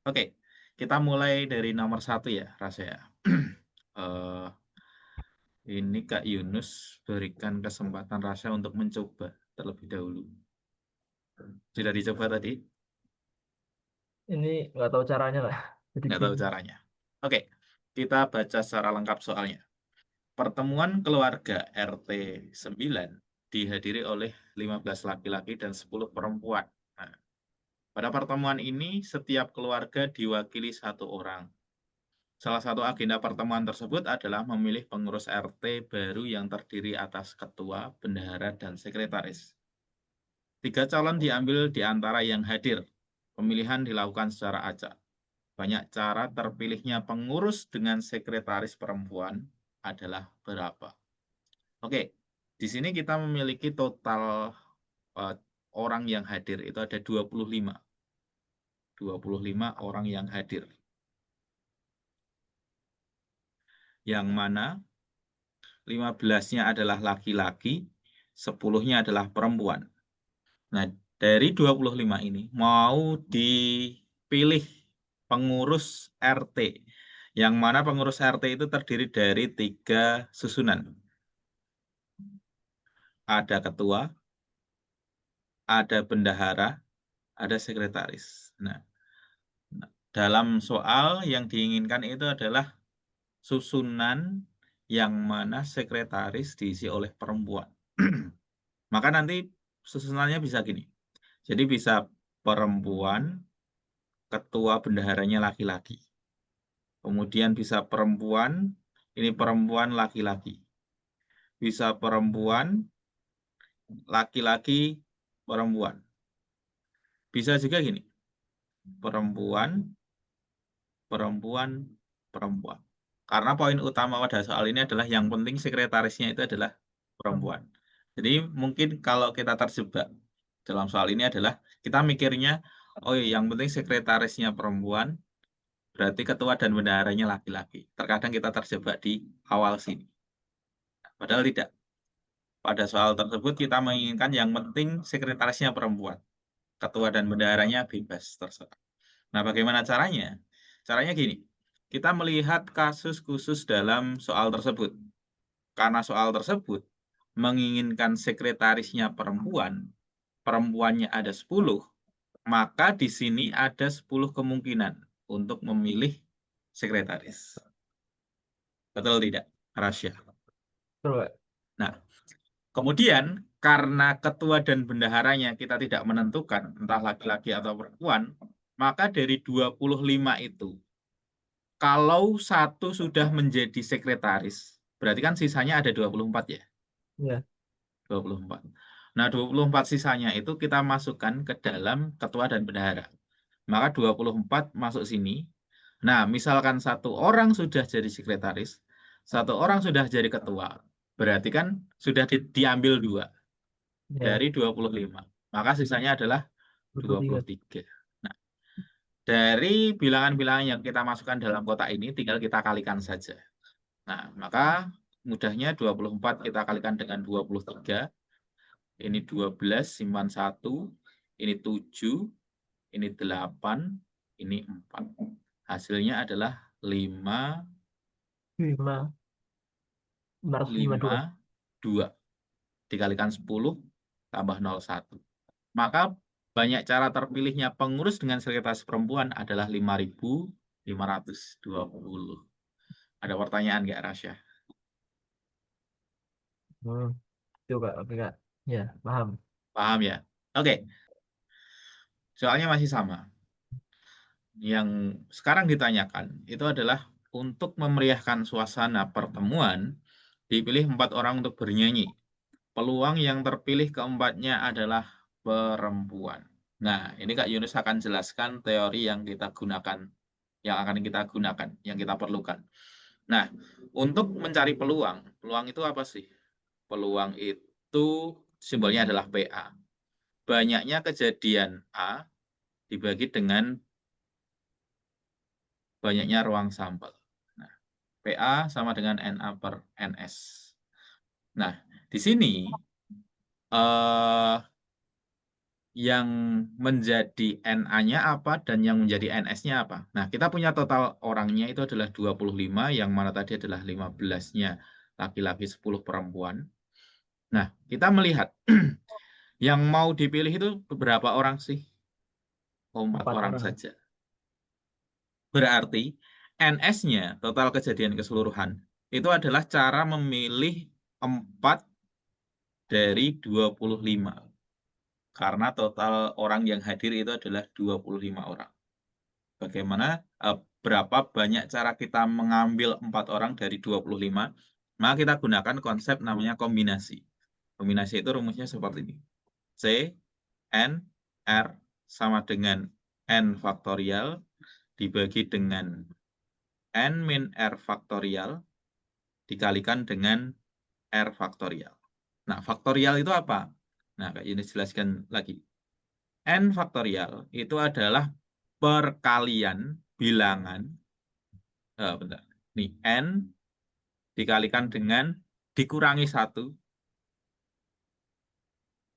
Oke, kita mulai dari nomor 1 ya, Rasa ya. Ini Kak Yunus berikan kesempatan Rasa untuk mencoba terlebih dahulu. Sudah dicoba tadi? Ini nggak tahu caranya lah. Jadi Nggak tahu bingung. caranya. Oke, kita baca secara lengkap soalnya. Pertemuan keluarga RT 9 dihadiri oleh 15 laki-laki dan 10 perempuan. Nah, pada pertemuan ini setiap keluarga diwakili satu orang. Salah satu agenda pertemuan tersebut adalah memilih pengurus RT baru yang terdiri atas ketua, bendahara, dan sekretaris. 3 calon diambil di antara yang hadir. Pemilihan dilakukan secara acak. Banyak cara terpilihnya pengurus dengan sekretaris perempuan adalah berapa? Oke, di sini kita memiliki total orang yang hadir itu ada 25. 25 orang yang hadir. Yang mana 15-nya adalah laki-laki, 10-nya adalah perempuan. Nah, dari 25 ini mau dipilih pengurus RT. Yang mana pengurus RT itu terdiri dari 3 susunan. Ada ketua, ada bendahara, ada sekretaris. Nah, dalam soal yang diinginkan itu adalah susunan yang mana sekretaris diisi oleh perempuan. Maka nanti susunannya bisa gini. Jadi bisa perempuan, ketua bendaharanya laki-laki. Kemudian bisa perempuan, ini perempuan laki-laki. Bisa perempuan, laki-laki, perempuan. Bisa juga gini. Perempuan, perempuan, perempuan. Karena poin utama pada soal ini adalah yang penting sekretarisnya itu adalah perempuan. Jadi mungkin kalau kita terjebak dalam soal ini adalah kita mikirnya, oh iya, yang penting sekretarisnya perempuan, berarti ketua dan bendaharanya laki-laki. Terkadang kita terjebak di awal sini. Padahal tidak. Pada soal tersebut kita menginginkan yang penting sekretarisnya perempuan. Ketua dan bendaharanya bebas, terserah. Nah, bagaimana caranya? Caranya gini, kita melihat kasus khusus dalam soal tersebut. Karena soal tersebut menginginkan sekretarisnya perempuan, perempuannya ada 10, maka di sini ada 10 kemungkinan untuk memilih sekretaris. Betul tidak, Rasya? Coba. Nah, kemudian karena ketua dan bendaharanya kita tidak menentukan entah laki-laki atau perempuan, maka dari 25 itu, kalau satu sudah menjadi sekretaris, berarti kan sisanya ada 24 ya? Ya. 24. Nah, 24 sisanya itu kita masukkan ke dalam ketua dan bendahara. Maka 24 masuk sini. Nah, misalkan satu orang sudah jadi sekretaris, satu orang sudah jadi ketua, berarti kan sudah diambil 2 Ya. dari 25. Maka sisanya adalah 23. 23. Nah, dari bilangan-bilangan yang kita masukkan dalam kotak ini tinggal kita kalikan saja. Nah, maka mudahnya 24 kita kalikan dengan 23. Ini 12, simpan 1, ini 7, ini 8, ini 4. Hasilnya adalah 5, 5. 552. 5, 2. Dikalikan 10, tambah 01. Maka banyak cara terpilihnya pengurus dengan sekretaris perempuan adalah 5.520. Ada pertanyaan nggak, Rasya? Hmm. Coba. Oke, Kak. Ya, paham. Paham ya? Oke, soalnya masih sama. Yang sekarang ditanyakan itu adalah untuk memeriahkan suasana pertemuan, dipilih 4 orang untuk bernyanyi. Peluang yang terpilih keempatnya adalah perempuan. Nah, ini Kak Yunus akan jelaskan teori yang kita gunakan, yang akan kita gunakan, yang kita perlukan. Nah, untuk mencari peluang, peluang itu apa sih? Peluang itu simbolnya adalah PA. Banyaknya kejadian A dibagi dengan banyaknya ruang sampel. Nah, PA sama dengan NA per NS. Nah, di sini yang menjadi NA-nya apa dan yang menjadi NS-nya apa. Nah, kita punya total orangnya itu adalah 25, yang mana tadi adalah 15-nya laki-laki, 10 perempuan. Nah, kita melihat yang mau dipilih itu berapa orang sih? Oh, 4 4 orang orang. saja. Berarti NS-nya, total kejadian keseluruhan, itu adalah cara memilih 4 dari 25. Karena total orang yang hadir itu adalah 25 orang. Bagaimana, berapa banyak cara kita mengambil 4 orang dari 25? Maka kita gunakan konsep namanya kombinasi. Kombinasi itu rumusnya seperti ini. C, N, R sama dengan N faktorial dibagi dengan N min R faktorial dikalikan dengan R faktorial. Nah, faktorial itu apa? Nah, kayak ini jelaskan lagi. N faktorial itu adalah perkalian bilangan, bentar. Nih, N dikalikan dengan dikurangi 1,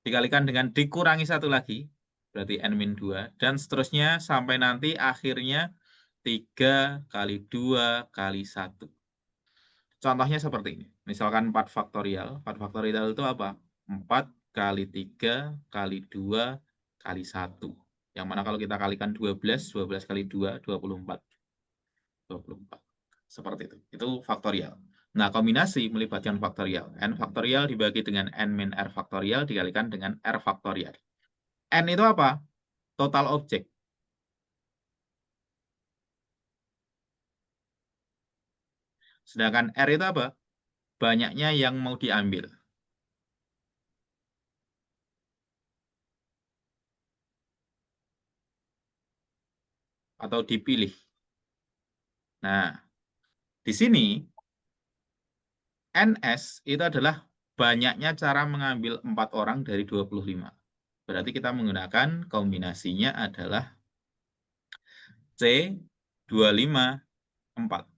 dikalikan dengan dikurangi 1 lagi, berarti N min 2, dan seterusnya sampai nanti akhirnya 3 kali 2 kali 1. Contohnya seperti ini. Misalkan 4 faktorial. 4 faktorial itu apa? 4 kali 3 kali 2 kali 1. Yang mana kalau kita kalikan 12, 12 kali 2, 24. 24. Seperti itu. Itu faktorial. Nah, kombinasi melibatkan faktorial. N faktorial dibagi dengan N min R faktorial dikalikan dengan R faktorial. N itu apa? Total objek. Sedangkan R itu apa? Banyaknya yang mau diambil atau dipilih. Nah, di sini NS itu adalah banyaknya cara mengambil 4 orang dari 25. Berarti kita menggunakan kombinasinya adalah C 25 4.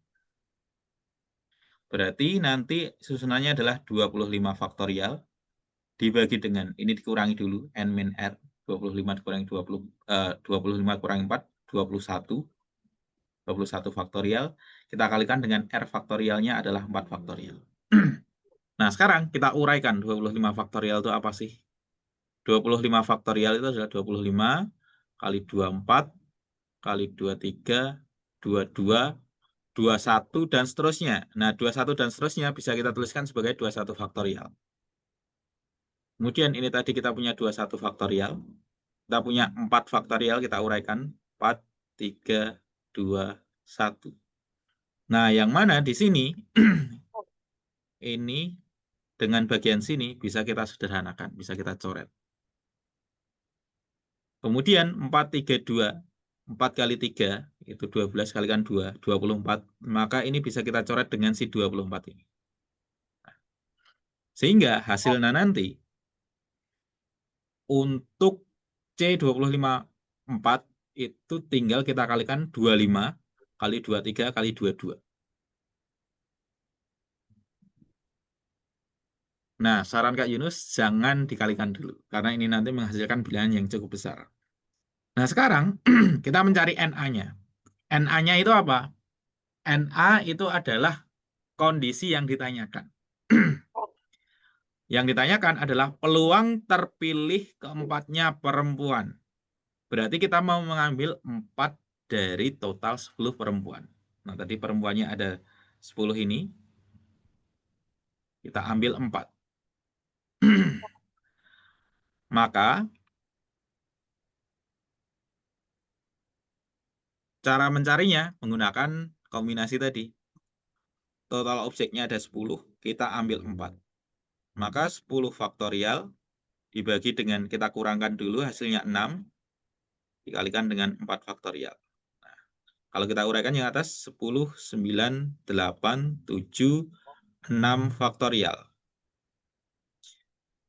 Berarti nanti susunannya adalah 25 faktorial dibagi dengan, ini dikurangi dulu, N min R, 25 dikurangi 25 kurangi 4, 21. 21 faktorial, kita kalikan dengan R faktorialnya adalah 4 faktorial. Nah, sekarang kita uraikan 25 faktorial itu apa sih? 25 faktorial itu adalah 25 kali 24 kali 23, 22, 21, dan seterusnya. Nah, 21 dan seterusnya bisa kita tuliskan sebagai 21 faktorial. Kemudian ini tadi kita punya 21 faktorial. Kita punya 4 faktorial, kita uraikan. 4, 3, 2, 1. Nah, yang mana di sini, ini dengan bagian sini bisa kita sederhanakan, bisa kita coret. Kemudian 4, 3, 2. 4 kali 3, itu 12 kalikan 2, 24. Maka ini bisa kita coret dengan si 24 ini. Sehingga hasilnya nanti, untuk C25 4, itu tinggal kita kalikan 25 kali 23 kali 22. Nah, saran Kak Yunus, jangan dikalikan dulu, karena ini nanti menghasilkan bilangan yang cukup besar. Nah, sekarang kita mencari NA-nya. NA-nya itu apa? NA itu adalah kondisi yang ditanyakan. Yang ditanyakan adalah peluang terpilih keempatnya perempuan. Berarti kita mau mengambil 4 dari total 10 perempuan. Nah, tadi perempuannya ada 10 ini. Kita ambil 4. Maka cara mencarinya menggunakan kombinasi tadi. Total objeknya ada 10, kita ambil 4. Maka 10 faktorial dibagi dengan, kita kurangkan dulu hasilnya 6, dikalikan dengan 4 faktorial. Nah, kalau kita uraikan yang atas, 10, 9, 8, 7, 6 faktorial.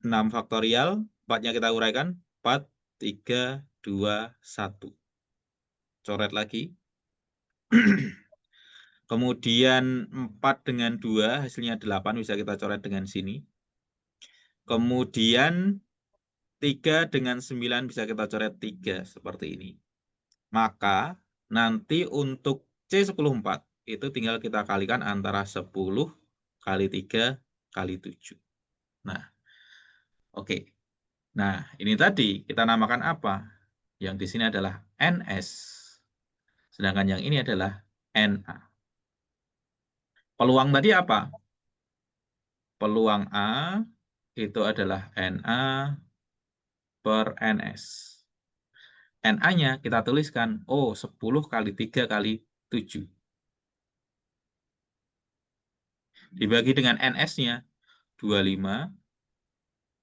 6 faktorial, 4-nya kita uraikan, 4, 3, 2, 1. Coret lagi. Kemudian 4 dengan 2, hasilnya 8, bisa kita coret dengan sini. Kemudian 3 dengan 9 bisa kita coret 3 seperti ini. Maka nanti untuk C104 itu tinggal kita kalikan antara 10 kali 3 kali 7. Nah, oke. Nah, ini tadi kita namakan apa? Yang di sini adalah NS. Sedangkan yang ini adalah NA. Peluang tadi apa? Peluang A itu adalah NA per NS. NA-nya kita tuliskan, 10 kali 3 kali 7. Dibagi dengan NS-nya, 25,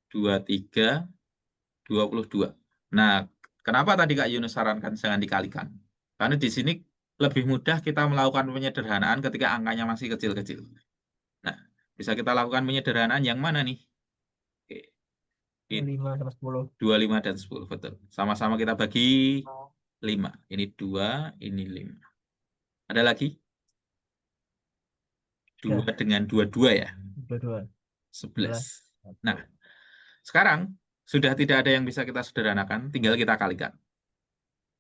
23, 22. Nah, kenapa tadi Kak Yunus sarankan jangan dikalikan? Karena di sini lebih mudah kita melakukan penyederhanaan ketika angkanya masih kecil-kecil. Nah, bisa kita lakukan penyederhanaan yang mana nih? Oke. 5 sama 10. 25 dan 10, betul. Sama-sama kita bagi 5. Ini 2, ini 5. Ada lagi? 2 Ya, dengan 22 ya? 22. 11. 11. Nah, sekarang sudah tidak ada yang bisa kita sederhanakan, tinggal kita kalikan.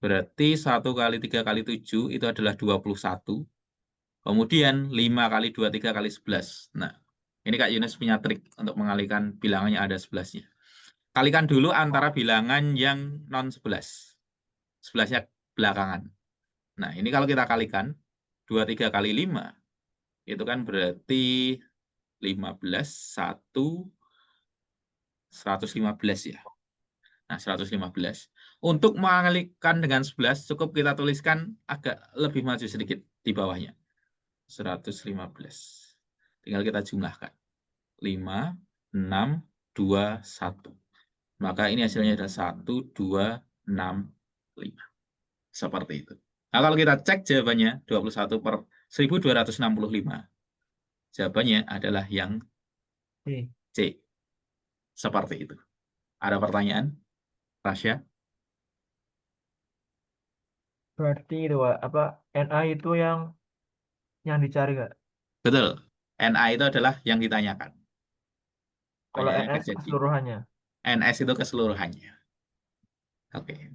Berarti 1 kali 3 kali 7 itu adalah 21. Kemudian 5 kali 2, 3 kali 11. Nah, ini Kak Yunus punya trik untuk mengalihkan bilangannya ada 11-nya. Kalikan dulu antara bilangan yang non 11. 11-nya belakangan. Nah, ini kalau kita kalikan, 23 kali 5, itu kan berarti 15, 1, 115 ya. Nah, 115. Untuk mengalihkan dengan 11, cukup kita tuliskan agak lebih maju sedikit di bawahnya. 115. Tinggal kita jumlahkan. 5, 6, 2, 1. Maka ini hasilnya adalah 1, 2, 6, 5. Seperti itu. Nah, kalau kita cek jawabannya, 21 per 1265. Jawabannya adalah yang C. C. Seperti itu. Ada pertanyaan, Rasya? Berarti itu Pak, apa NA itu yang dicari Kak? Betul. NA itu adalah yang ditanyakan. Kalau Banyak yang NS kejadian. keseluruhannya. NS itu keseluruhannya. Oke.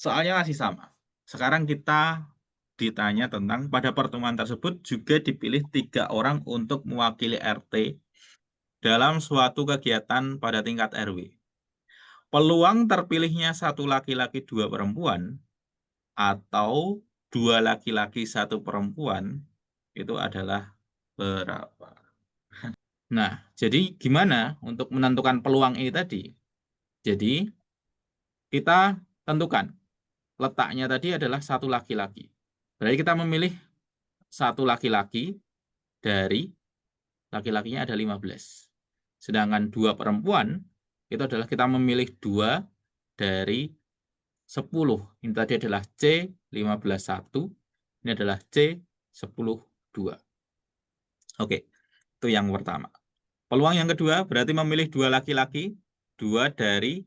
Soalnya masih sama. Sekarang kita ditanya tentang pada pertemuan tersebut juga dipilih 3 orang untuk mewakili RT dalam suatu kegiatan pada tingkat RW. Peluang terpilihnya 1 laki-laki 2 perempuan atau 2 laki-laki 1 perempuan itu adalah berapa? Nah, jadi gimana untuk menentukan peluang ini tadi? Jadi, kita tentukan letaknya tadi adalah 1 laki-laki. Berarti kita memilih 1 laki-laki dari laki-lakinya ada 15. Sedangkan 2 perempuan itu adalah kita memilih 2 dari 10. Ini tadi adalah C15 1, ini adalah C10 2. Oke, itu yang pertama. Peluang yang kedua berarti memilih 2 laki-laki, 2 dari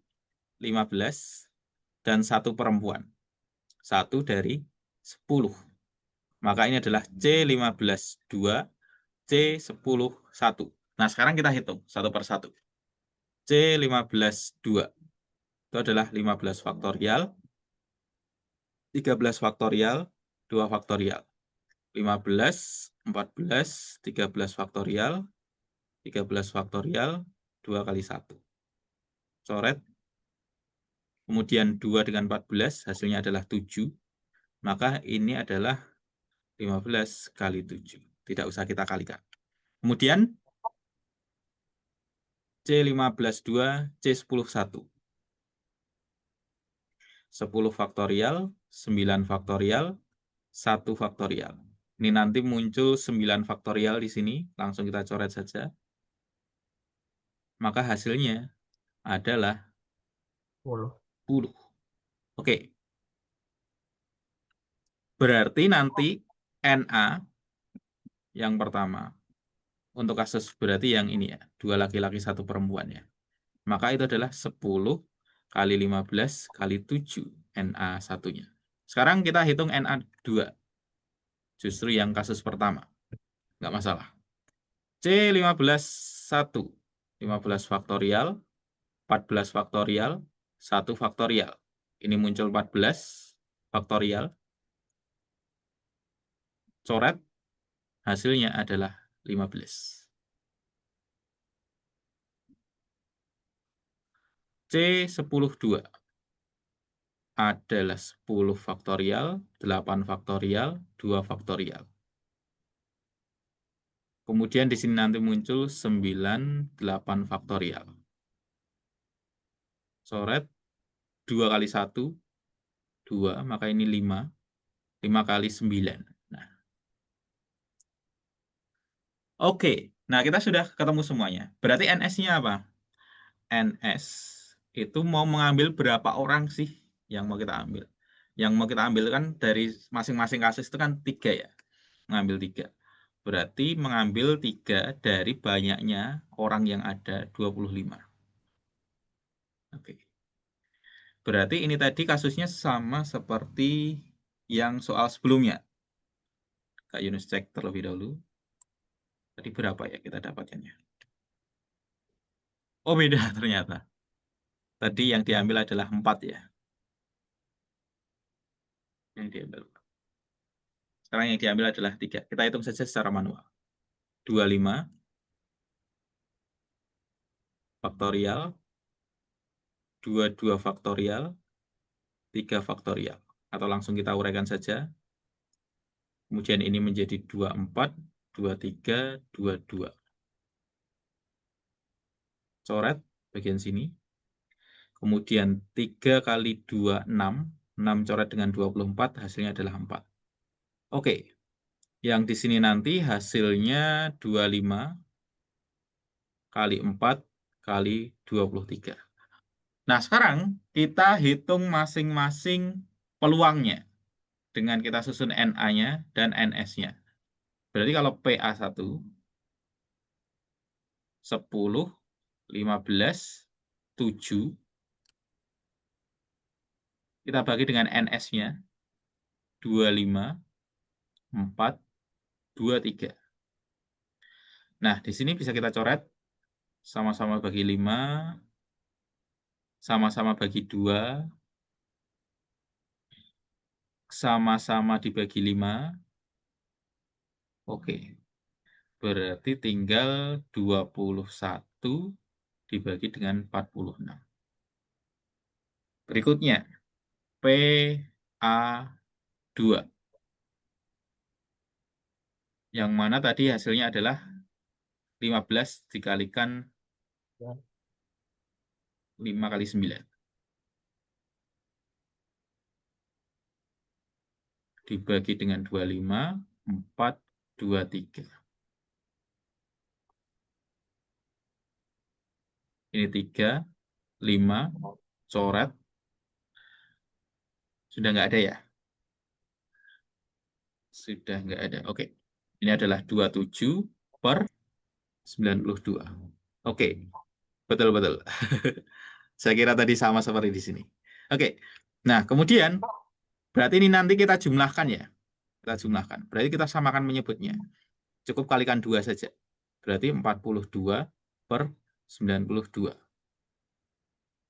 15 dan 1 perempuan. 1 dari 10. Maka ini adalah C15 2, C10 1. Nah, sekarang kita hitung satu per satu. C15 2 itu adalah 15 faktorial, 13 faktorial, 2 faktorial. 15, 14, 13 faktorial, 13 faktorial, 2 kali 1. Coret. Kemudian 2 dengan 14 hasilnya adalah 7. Maka ini adalah 15 kali 7. Tidak usah kita kalikan. Kemudian C15 2, C10 1. 10 faktorial, 9 faktorial, 1 faktorial. Ini nanti muncul 9 faktorial di sini. Langsung kita coret saja. Maka hasilnya adalah 10. Oke. Berarti nanti NA yang pertama. Untuk kasus berarti yang ini ya. 2 laki-laki 1 perempuan ya. Maka itu adalah 10 kali 15 kali 7 NA satunya. Sekarang kita hitung NA 2. Justru yang kasus pertama. Nggak masalah. C15 1. 15 faktorial. 14 faktorial, 1 faktorial. Ini muncul 14 faktorial. Coret, hasilnya adalah 15. C10(2) adalah 10 faktorial, 8 faktorial, 2 faktorial. Kemudian di sini nanti muncul 9, 8 faktorial. Coret, 2 kali 1, 2, maka ini 5. 5 kali 9. Nah, oke. Nah, kita sudah ketemu semuanya. Berarti NS-nya apa? NS itu mau mengambil berapa orang sih yang mau kita ambil? Yang mau kita ambil kan dari masing-masing kasus itu kan 3 ya. Mengambil 3. Berarti mengambil 3 dari banyaknya orang yang ada 25. Oke. Berarti ini tadi kasusnya sama seperti yang soal sebelumnya. Kak Yunus cek terlebih dahulu. Tadi berapa ya kita dapatkannya? Oh, beda ternyata. Tadi yang diambil adalah 4 ya. Yang diambil. Sekarang yang diambil adalah 3. Kita hitung saja secara manual. 25 faktorial, 22 faktorial, 3 faktorial. Atau langsung kita uraikan saja. Kemudian ini menjadi 24, 23, 22. Coret bagian sini. Kemudian 3 kali 2, 6. 6 coret dengan 24, hasilnya adalah 4. Oke. Yang di sini nanti hasilnya 25 kali 4 kali 23. Nah, sekarang kita hitung masing-masing peluangnya dengan kita susun NA-nya dan NS-nya. Berarti kalau PA1 10, 15, 7 kita bagi dengan NS-nya 25, 4, 23. Nah, di sini bisa kita coret sama-sama bagi 5, sama-sama bagi 2, sama-sama dibagi 5. Oke. Berarti tinggal 21 dibagi dengan 46. Berikutnya, PA2. Yang mana tadi hasilnya adalah 15 dikalikan 5 kali 9. Dibagi dengan 25, 4, 23. Ini 3, 5, coret. Sudah nggak ada ya? Sudah nggak ada. Oke. Ini adalah 27 per 92. Oke. Betul-betul. Saya kira tadi sama seperti di sini. Oke. Nah, kemudian berarti ini nanti kita jumlahkan ya. Kita jumlahkan. Berarti kita samakan menyebutnya. Cukup kalikan 2 saja. Berarti 42 per 92.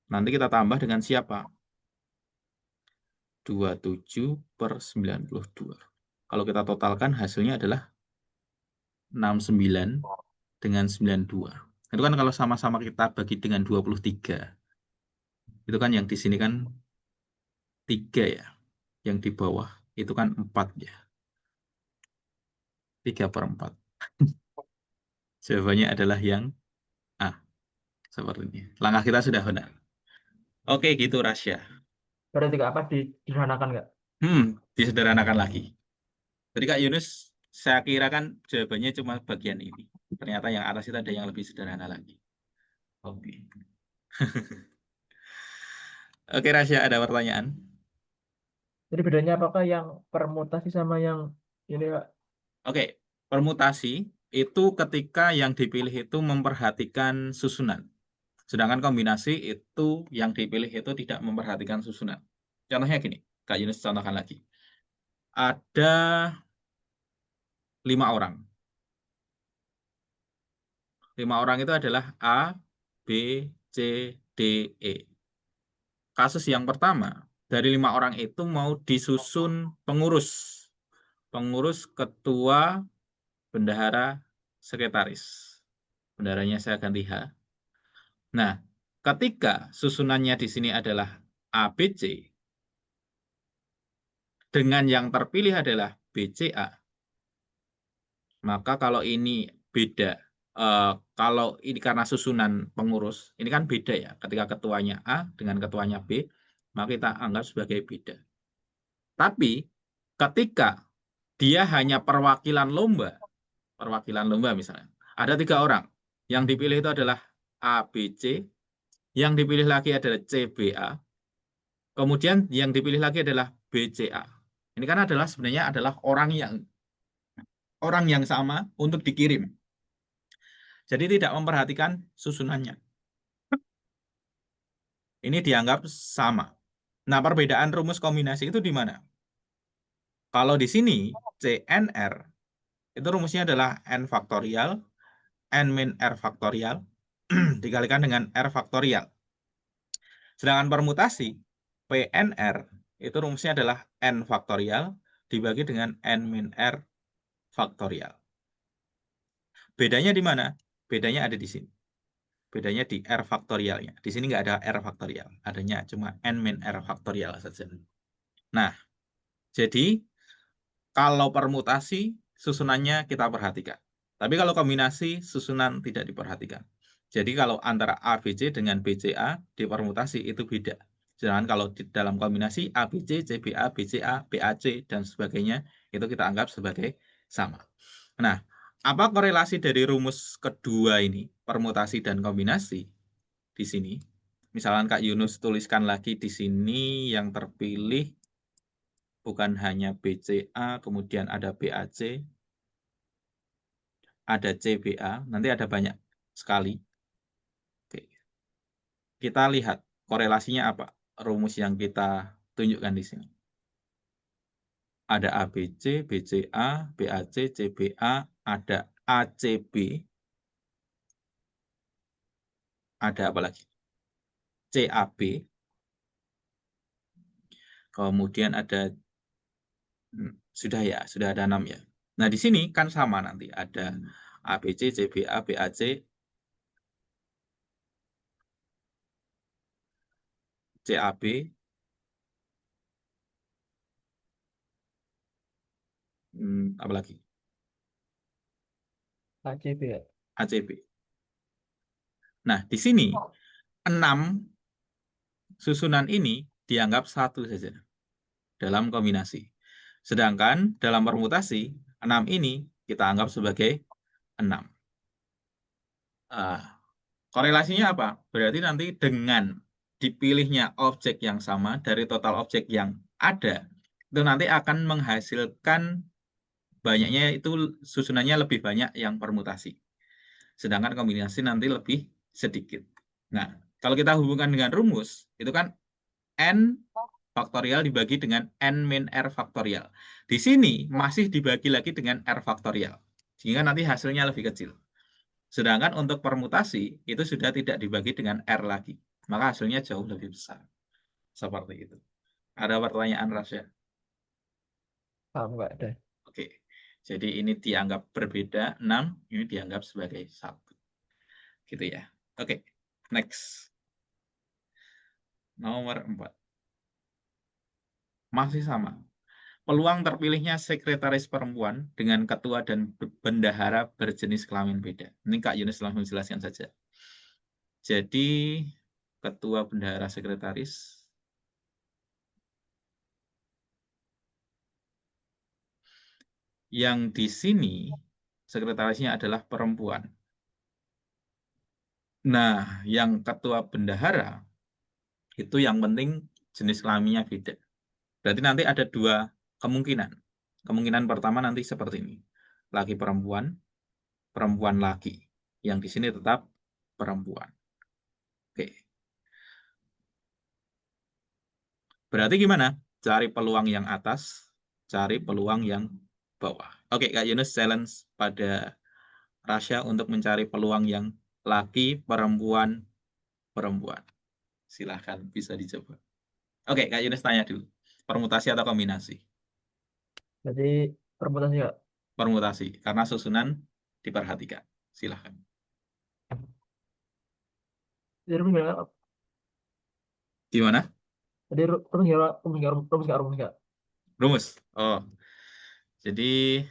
Nanti kita tambah dengan siapa? 27 per 92. Kalau kita totalkan hasilnya adalah 69 dengan 92. Itu kan kalau sama-sama kita bagi dengan 23. Itu kan yang di sini kan 3 ya. Yang di bawah itu kan 4 ya. 3 per 4. Jawabannya adalah yang A. Seperti ini. Langkah kita sudah benar. Oke, gitu Rasya. Berarti apa disederhanakan nggak? Disederhanakan lagi. Jadi Kak Yunus, saya kira kan jawabannya cuma bagian ini. Ternyata yang atas itu ada yang lebih sederhana lagi. Oke. Oke, Rasya, ada pertanyaan? Jadi bedanya apakah yang permutasi sama yang ini Kak? Oke, permutasi itu ketika yang dipilih itu memperhatikan susunan. Sedangkan kombinasi itu yang dipilih itu tidak memperhatikan susunan. Contohnya gini, Kak Yunus contohkan lagi. Ada 5 orang. 5 orang itu adalah A, B, C, DE. Kasus yang pertama, dari 5 orang itu mau disusun pengurus. Pengurus, ketua, bendahara, sekretaris. Bendaharanya saya ganti H. Nah, ketika susunannya di sini adalah ABC, dengan yang terpilih adalah BCA, maka kalau ini beda, kalau ini karena susunan pengurus, ini kan beda ya, ketika ketuanya A dengan ketuanya B, maka kita anggap sebagai beda. Tapi ketika dia hanya perwakilan lomba misalnya, ada 3 orang, yang dipilih itu adalah ABC, yang dipilih lagi adalah CBA, kemudian yang dipilih lagi adalah BCA. Ini kan adalah sebenarnya adalah orang yang sama untuk dikirim. Jadi tidak memperhatikan susunannya. Ini dianggap sama. Nah, perbedaan rumus kombinasi itu di mana? Kalau di sini CNR itu rumusnya adalah N faktorial, N min R faktorial dikalikan dengan R faktorial. Sedangkan permutasi PNR itu rumusnya adalah N faktorial dibagi dengan N min R faktorial. Bedanya di mana? Bedanya ada di sini. Bedanya di R faktorialnya. Di sini nggak ada R faktorial. Adanya cuma N min R faktorial saja. Nah, jadi kalau permutasi susunannya kita perhatikan. Tapi kalau kombinasi susunan tidak diperhatikan. Jadi kalau antara ABC dengan BCA di permutasi itu beda. Sedangkan kalau di dalam kombinasi ABC, CBA, BCA, BAC, dan sebagainya itu kita anggap sebagai sama. Nah, apa korelasi dari rumus kedua ini, permutasi dan kombinasi di sini? Misalkan Kak Yunus tuliskan lagi di sini yang terpilih bukan hanya BCA, kemudian ada BAC, ada CBA, nanti ada banyak sekali. Oke. Kita lihat korelasinya apa, rumus yang kita tunjukkan di sini. Ada ABC, BCA, BAC, CBA, ada ACB, ada apa lagi? CAB, kemudian ada, sudah ada 6 ya. Nah, di sini kan sama nanti, ada ABC, CBA, BAC, CAB, apa lagi? ACB ya. ACB. Nah, di sini 6 susunan ini dianggap satu saja dalam kombinasi. Sedangkan dalam permutasi, 6 ini kita anggap sebagai 6. Korelasinya apa? Berarti nanti dengan dipilihnya objek yang sama dari total objek yang ada, itu nanti akan menghasilkan banyaknya itu susunannya lebih banyak yang permutasi. Sedangkan kombinasi nanti lebih sedikit. Nah, kalau kita hubungkan dengan rumus, itu kan N faktorial dibagi dengan N min R faktorial. Di sini masih dibagi lagi dengan R faktorial. Sehingga nanti hasilnya lebih kecil. Sedangkan untuk permutasi, itu sudah tidak dibagi dengan R lagi. Maka hasilnya jauh lebih besar. Seperti itu. Ada pertanyaan, Rasya? Paham nggak deh? Oke. Jadi ini dianggap berbeda, 6. Ini dianggap sebagai 1. Gitu ya. Oke. Next. Nomor 4. Masih sama. Peluang terpilihnya sekretaris perempuan dengan ketua dan bendahara berjenis kelamin beda. Ini Kak Yunus langsung jelaskan saja. Jadi, ketua, bendahara, sekretaris. Yang di sini, sekretarisnya adalah perempuan. Nah, yang ketua bendahara, itu yang penting jenis kelaminnya beda. Berarti nanti ada 2 kemungkinan. Kemungkinan pertama nanti seperti ini. Laki perempuan, perempuan laki. Yang di sini tetap perempuan. Oke. Berarti gimana? Cari peluang yang atas, cari peluang yang bawah. Oke, Kak Yunus challenge pada Rasya untuk mencari peluang yang laki, perempuan, perempuan. Silahkan, bisa dicoba. Oke, Kak Yunus tanya dulu. Permutasi atau kombinasi? Jadi permutasi nggak? Permutasi, karena susunan diperhatikan. Silahkan. Jadi rumus nggak? Gimana? Jadi rumus nggak? Rumus nggak? Rumus nggak? Rumus nggak? Rumus. Oh, jadi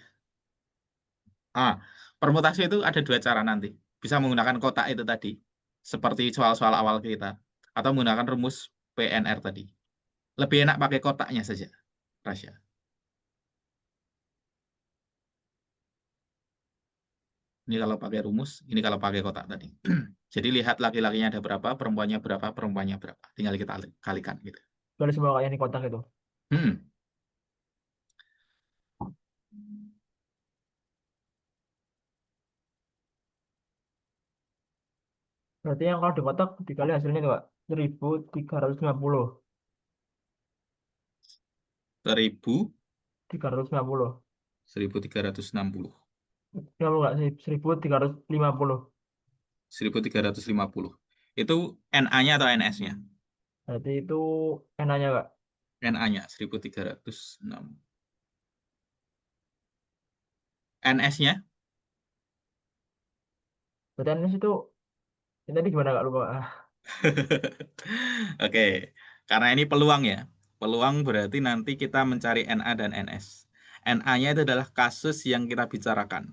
permutasi itu ada dua cara nanti. Bisa menggunakan kotak itu tadi, seperti soal-soal awal kita, atau menggunakan rumus PNR tadi. Lebih enak pakai kotaknya saja, Rasya. Ini kalau pakai rumus, ini kalau pakai kotak tadi. Jadi lihat laki-lakinya ada berapa, perempuannya berapa, perempuannya berapa. Tinggal kita kalikan gitu. Dari semua kayak ini kotak itu. Hmm. Berarti yang kalau di kotak dikali hasilnya itu Pak, 1350. 350. 1360. Kalau nggak sih 1350. 1350. Itu NA-nya atau NS-nya? Berarti itu NA-nya Kak. NA-nya 1306. NS-nya? Berarti NS itu ini tadi gimana Kak lupa. Oke, karena ini peluang ya. Peluang berarti nanti kita mencari NA dan NS. NA-nya itu adalah kasus yang kita bicarakan.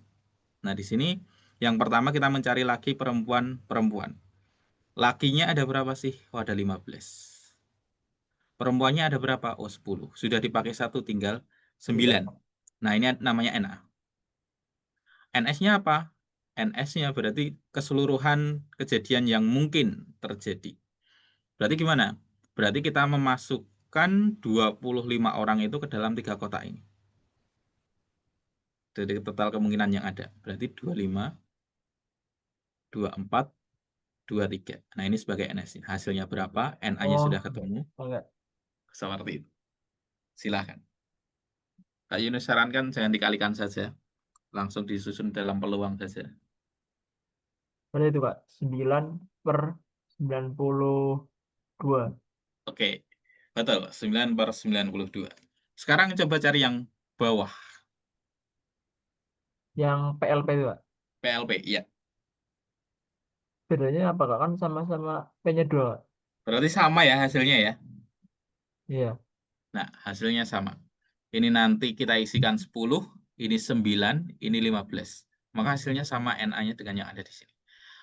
Nah, di sini yang pertama kita mencari laki, perempuan, perempuan. Lakinya ada berapa sih? Oh, ada 15. Perempuannya ada berapa? Oh, 10. Sudah dipakai satu, tinggal 9. Tiga. Nah, ini namanya NA. NS-nya apa? NS-nya berarti keseluruhan kejadian yang mungkin terjadi. Berarti gimana? Berarti kita memasukkan 25 orang itu ke dalam 3 kotak ini. Dari total kemungkinan yang ada. Berarti 25, 24, 23. Nah, ini sebagai NS. Hasilnya berapa? NA-nya Oh, sudah enggak. ketemu. Oh, enggak. Seperti itu. Silahkan. Kak Yunus sarankan jangan dikalikan saja. Langsung disusun dalam peluang saja. Berarti itu Kak, 9/92. Oke, betul. 9/92. Sekarang coba cari yang bawah. Yang PLP itu Kak. PLP, iya. Bedanya apa Kak? Kan sama-sama P-nya 2 Kak. Berarti sama ya hasilnya ya. Iya. Nah, hasilnya sama. Ini nanti kita isikan 10, ini 9, ini 15. Maka hasilnya sama NA-nya dengan yang ada di sini.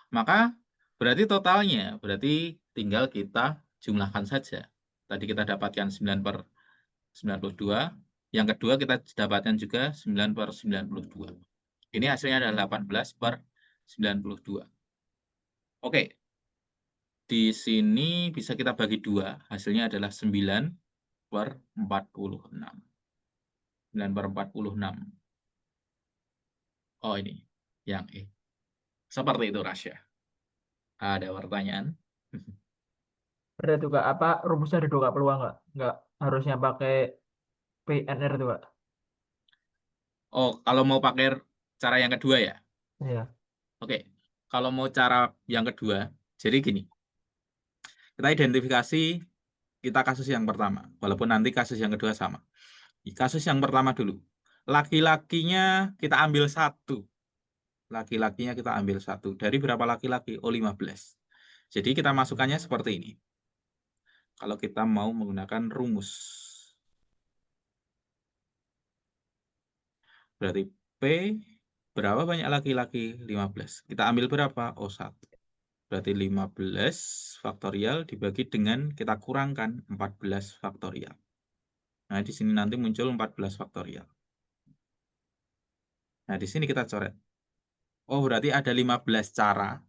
Maka berarti totalnya, berarti tinggal kita jumlahkan saja. Tadi kita dapatkan 9/92. Yang kedua kita dapatkan juga 9/92. Ini hasilnya adalah 18/92. Oke, di sini bisa kita bagi 2. Hasilnya adalah 9/46. 9/46. Oh, ini yang E. Seperti itu, Rasya. Ada pertanyaan? Berarti itu Kak, apa rumusnya ada 2 Kak, peluang Kak? Nggak harusnya pakai PNR itu Kak. Oh, kalau mau pakai cara yang kedua ya? Iya. Oke, kalau mau cara yang kedua, jadi gini. Kita identifikasi kita kasus yang pertama, walaupun nanti kasus yang kedua sama. Kasus yang pertama dulu. Laki-lakinya kita ambil 1. Laki-lakinya kita ambil 1. Dari berapa laki-laki? Oh, 15. Jadi kita masukkannya seperti ini. Kalau kita mau menggunakan rumus. Berarti P berapa banyak laki-laki? 15. Kita ambil berapa? Oh, 1. Berarti 15 faktorial dibagi dengan kita kurangkan 14 faktorial. Nah, di sini nanti muncul 14 faktorial. Nah, di sini kita coret. Oh, berarti ada 15 cara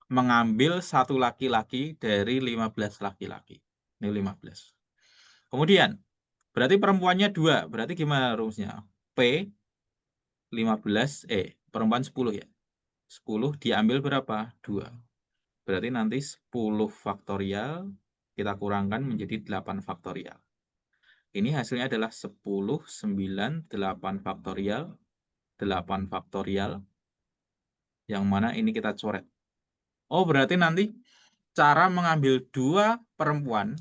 mengambil satu laki-laki dari 15 laki-laki. Ini 15. Kemudian, berarti perempuannya 2. Berarti gimana rumusnya? P 15, perempuan 10 ya. 10 diambil berapa? 2. Berarti nanti 10 faktorial kita kurangkan menjadi 8 faktorial. Ini hasilnya adalah 10, 9, 8 faktorial, 8 faktorial, yang mana ini kita coret. Oh, berarti nanti cara mengambil 2 perempuan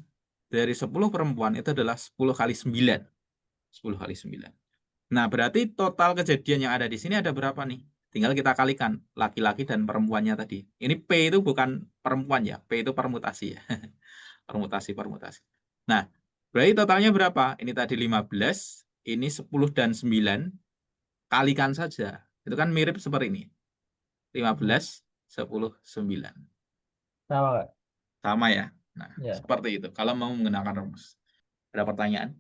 dari 10 perempuan itu adalah 10 kali 9. 10 kali 9. Nah, berarti total kejadian yang ada di sini ada berapa nih? Tinggal kita kalikan laki-laki dan perempuannya tadi. Ini P itu bukan perempuan ya, P itu permutasi ya. Permutasi. Nah, berarti totalnya berapa? Ini tadi 15, ini 10 dan 9, kalikan saja. Itu kan mirip seperti ini. 15, 10, 9. Sama nggak? Sama ya? Nah, Ya. seperti itu. Kalau mau menggunakan rumus. Ada pertanyaan?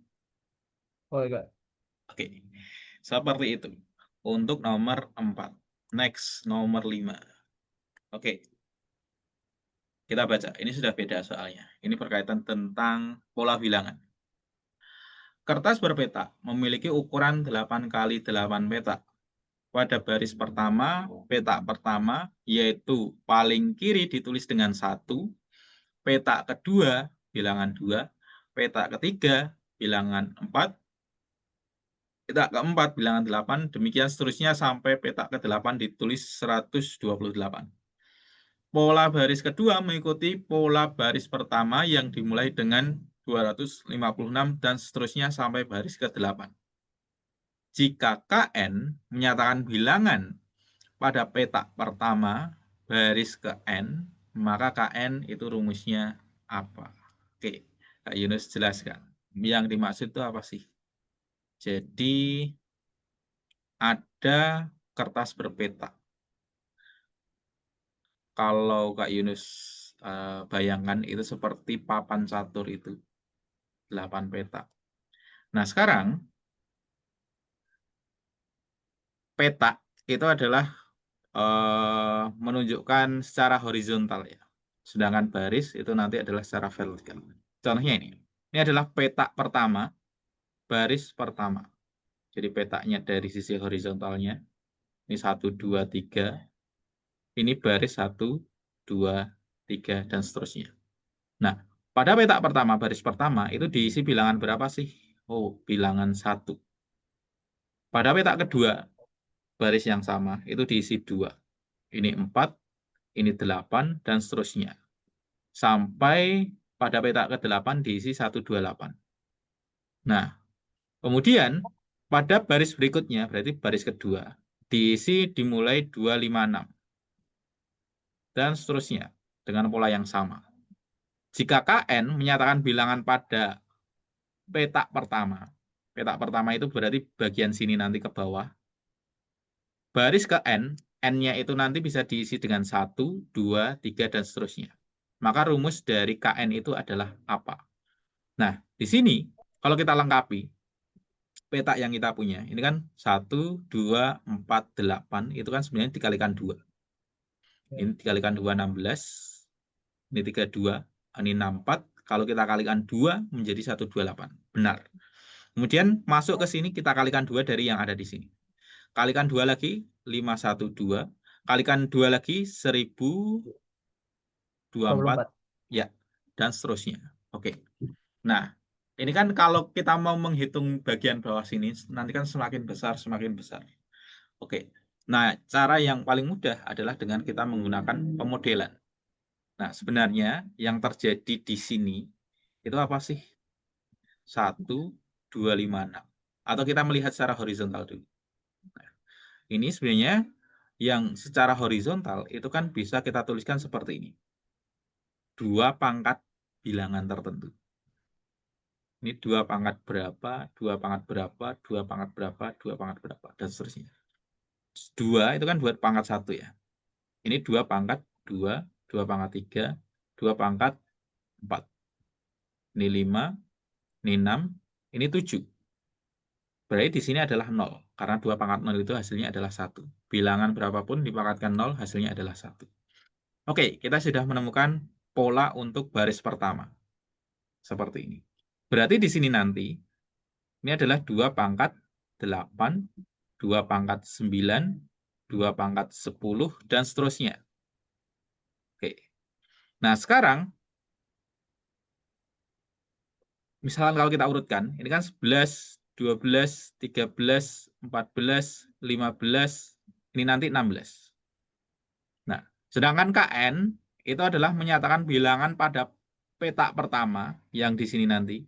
Oh enggak. Oke. Seperti itu. Untuk nomor 4. Next, nomor 5. Oke. Kita baca. Ini sudah beda soalnya. Ini berkaitan tentang pola bilangan. Kertas berpeta memiliki ukuran 8 kali 8 petak. Pada baris pertama, petak pertama, yaitu paling kiri ditulis dengan 1, petak kedua, bilangan 2, petak ketiga, bilangan 4, petak keempat, bilangan 8, demikian seterusnya sampai petak ke-8 ditulis 128. Pola baris kedua mengikuti pola baris pertama yang dimulai dengan 256 dan seterusnya sampai baris ke-8. Jika KN menyatakan bilangan pada petak pertama baris ke N, maka KN itu rumusnya apa? Oke, Kak Yunus jelaskan. Yang dimaksud itu apa sih? Jadi ada kertas berpeta. Kalau Kak Yunus bayangkan itu seperti papan catur itu, 8 petak. Nah, sekarang petak itu adalah menunjukkan secara horizontal ya. Sedangkan baris itu nanti adalah secara vertikal. Contohnya ini adalah petak pertama, baris pertama. Jadi petaknya dari sisi horizontalnya, ini 1, 2, 3, ini baris 1, 2, 3, dan seterusnya. Nah, pada petak pertama, baris pertama, itu diisi bilangan berapa sih? Oh, bilangan 1. Pada petak kedua, baris yang sama, itu diisi 2. Ini 4, ini 8, dan seterusnya. Sampai pada petak ke-8 diisi 128. Nah, kemudian pada baris berikutnya, berarti baris kedua, diisi dimulai 256. Dan seterusnya, dengan pola yang sama. Jika KN menyatakan bilangan pada petak pertama itu berarti bagian sini nanti ke bawah. Baris ke N-nya itu nanti bisa diisi dengan 1, 2, 3, dan seterusnya. Maka rumus dari KN itu adalah apa? Nah, di sini kalau kita lengkapi petak yang kita punya, ini kan 1, 2, 4, 8, itu kan sebenarnya dikalikan 2. Ini dikalikan 2, 16. Ini 32, ini 64. Kalau kita kalikan 2 menjadi 128. Benar. Kemudian masuk ke sini kita kalikan 2 dari yang ada di sini. Kalikan 2 lagi, 512. Kalikan 2 lagi, 1024. Ya, dan seterusnya. Oke. Nah, ini kan kalau kita mau menghitung bagian bawah sini, nanti kan semakin besar, semakin besar. Oke. Nah, cara yang paling mudah adalah dengan kita menggunakan pemodelan. Nah, sebenarnya yang terjadi di sini itu apa sih? 1, 2, 5, 6. Atau kita melihat secara horizontal dulu. Nah, ini sebenarnya yang secara horizontal itu kan bisa kita tuliskan seperti ini. 2 pangkat bilangan tertentu. Ini 2 pangkat berapa, 2 pangkat berapa, 2 pangkat berapa, 2 pangkat berapa, dan seterusnya. 2 itu kan buat pangkat 1 ya. Ini 2 pangkat 2, 2 pangkat 3, 2 pangkat 4. Ini 5, ini 6, ini 7. Berarti di sini adalah 0. Karena 2 pangkat 0 itu hasilnya adalah 1. Bilangan berapapun dipangkatkan 0, hasilnya adalah 1. Oke, kita sudah menemukan pola untuk baris pertama. Seperti ini. Berarti di sini nanti, ini adalah 2 pangkat 8, 2 pangkat 9, 2 pangkat 10, dan seterusnya. Oke. Nah, sekarang, misalkan kalau kita urutkan, ini kan 11, 12, 13, 14, 15, ini nanti 16. Nah, sedangkan KN itu adalah menyatakan bilangan pada petak pertama yang di sini nanti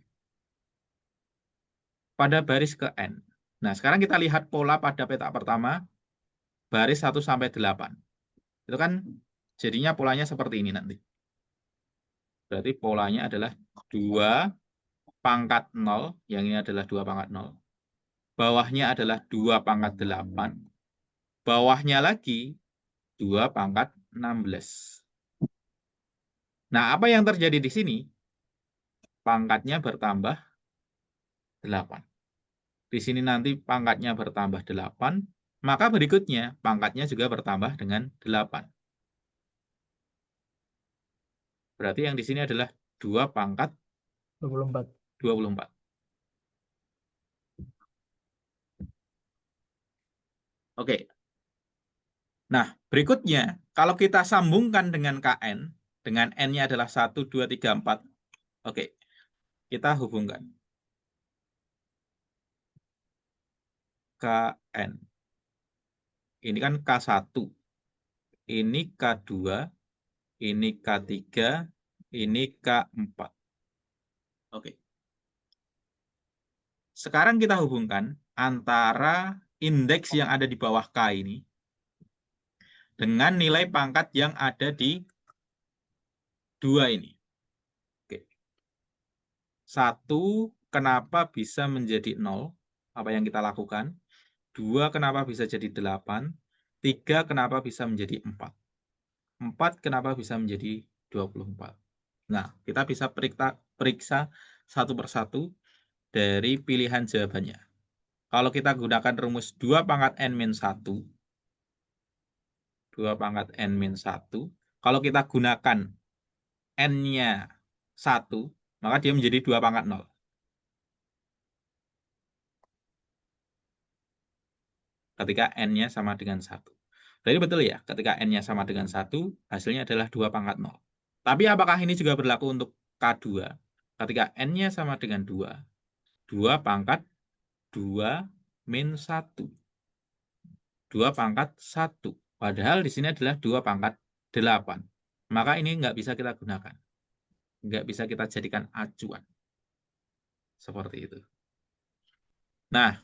pada baris ke N. Nah, sekarang kita lihat pola pada petak pertama baris 1 sampai 8. Itu kan jadinya polanya seperti ini nanti. Berarti polanya adalah 2 pangkat 0, yang ini adalah 2 pangkat 0. Bawahnya adalah 2 pangkat 8. Bawahnya lagi 2 pangkat 16. Nah, apa yang terjadi di sini? Pangkatnya bertambah 8. Di sini nanti pangkatnya bertambah 8, maka berikutnya pangkatnya juga bertambah dengan 8. Berarti yang di sini adalah 2 pangkat 24. 24. Oke. Nah, berikutnya, kalau kita sambungkan dengan KN, dengan N-nya adalah 1, 2, 3, 4. Oke, kita hubungkan. KN. Ini kan K1. Ini K2. Ini K3. Ini K4. Oke. Sekarang kita hubungkan antara indeks yang ada di bawah K ini dengan nilai pangkat yang ada di 2 ini. Oke. 1, kenapa bisa menjadi 0? Apa yang kita lakukan? 2, kenapa bisa jadi 8? 3, kenapa bisa menjadi 4? 4, kenapa bisa menjadi 24? Nah, kita bisa periksa satu persatu dari pilihan jawabannya. Kalau kita gunakan rumus 2 pangkat N-1, 2 pangkat N-1, kalau kita gunakan N-nya 1, maka dia menjadi 2 pangkat 0. Ketika N-nya sama dengan 1. Jadi betul ya, ketika N-nya sama dengan 1, hasilnya adalah 2 pangkat 0. Tapi apakah ini juga berlaku untuk K2? Ketika N-nya sama dengan 2, 2 pangkat 2 min 1. 2 pangkat 1. Padahal di sini adalah 2 pangkat 8. Maka ini nggak bisa kita gunakan. Nggak bisa kita jadikan acuan. Seperti itu. Nah,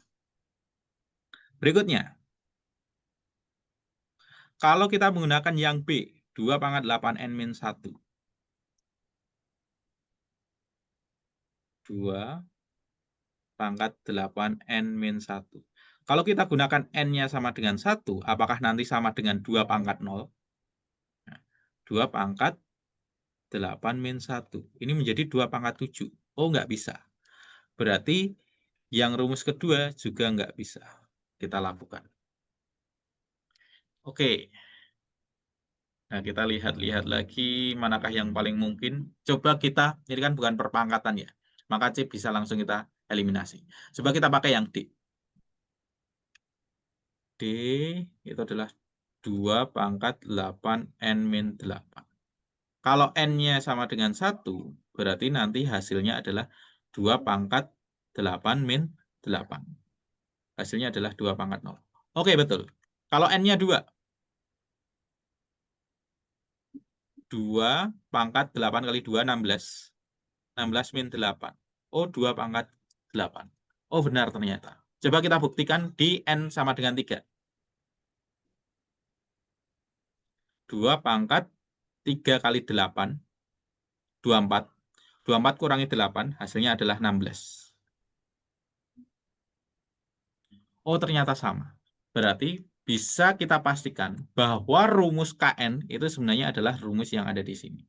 berikutnya. Kalau kita menggunakan yang B, 2 pangkat 8 N-1. 2 pangkat 8 N-1. Kalau kita gunakan N-nya sama dengan 1, apakah nanti sama dengan 2 pangkat 0? 2 pangkat 8 min 1. Ini menjadi 2 pangkat 7. Oh, nggak bisa. Berarti yang rumus kedua juga nggak bisa kita lakukan. Oke. Nah, kita lihat-lihat lagi manakah yang paling mungkin. Coba kita, ini kan bukan perpangkatan ya. Maka C bisa langsung kita eliminasi. Coba kita pakai yang D. D itu adalah 2 pangkat 8 N-8. Kalau N-nya sama dengan 1, berarti nanti hasilnya adalah 2 pangkat 8 min 8. Hasilnya adalah 2 pangkat 0. Oke, betul. Kalau N-nya 2. 2 pangkat 8 kali 2, 16. 16 min 8. Oh, 2 pangkat 8. Oh, benar ternyata. Coba kita buktikan di N sama dengan 3. 2 pangkat 3 kali 8. 24. 24 kurangi 8, hasilnya adalah 16. Oh, ternyata sama. Berarti bisa kita pastikan bahwa rumus KN itu sebenarnya adalah rumus yang ada di sini.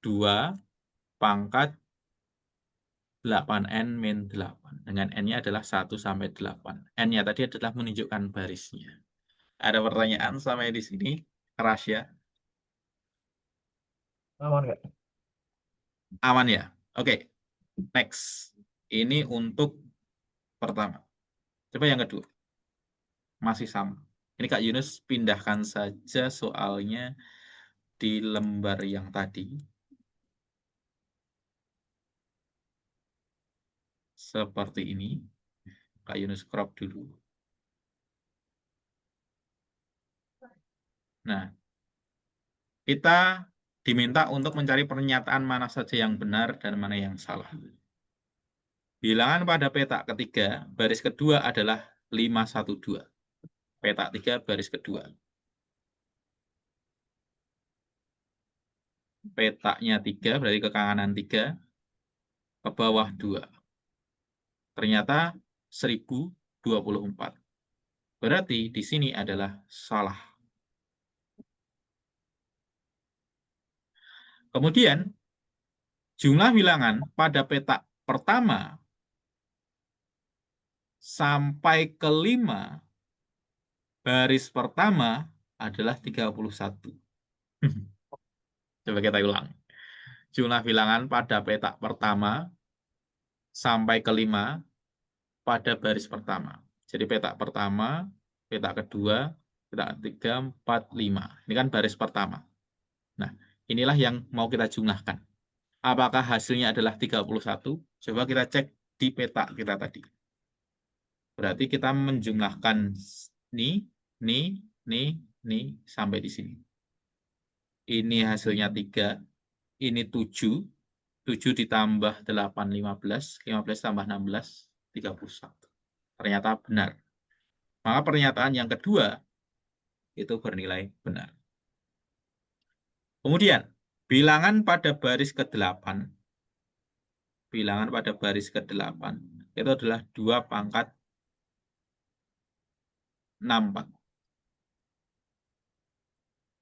2 pangkat 8N min 8. Dengan N-nya adalah 1 sampai 8. N-nya tadi adalah menunjukkan barisnya. Ada pertanyaan sampai di sini? Rasya? Aman nggak? Aman ya? Oke, next. Ini untuk pertama. Coba yang kedua. Masih sama. Ini Kak Yunus pindahkan saja soalnya di lembar yang tadi. Seperti ini. Kak Yunus crop dulu. Nah, kita diminta untuk mencari pernyataan mana saja yang benar dan mana yang salah. Bilangan pada peta ketiga, baris kedua adalah 512. Peta 3, baris kedua. Petanya 3, berarti ke kanan 3, ke bawah 2. Ternyata 1024. Berarti di sini adalah salah. Kemudian, jumlah bilangan pada peta pertama sampai ke 5 baris pertama adalah 31. Coba kita ulang. Jumlah bilangan pada peta pertama sampai ke 5 pada baris pertama. Jadi peta pertama, peta kedua, peta ketiga, 4, 5. Ini kan baris pertama. Nah, inilah yang mau kita jumlahkan. Apakah hasilnya adalah 31? Coba kita cek di peta kita tadi. Berarti kita menjumlahkan ini, sampai di sini. Ini hasilnya 3, ini 7, 7 ditambah 8, 15, 15 tambah 16, 31. Ternyata benar. Maka pernyataan yang kedua itu bernilai benar. Kemudian, bilangan pada baris ke-8. Bilangan pada baris ke-8 itu adalah 2 pangkat 64.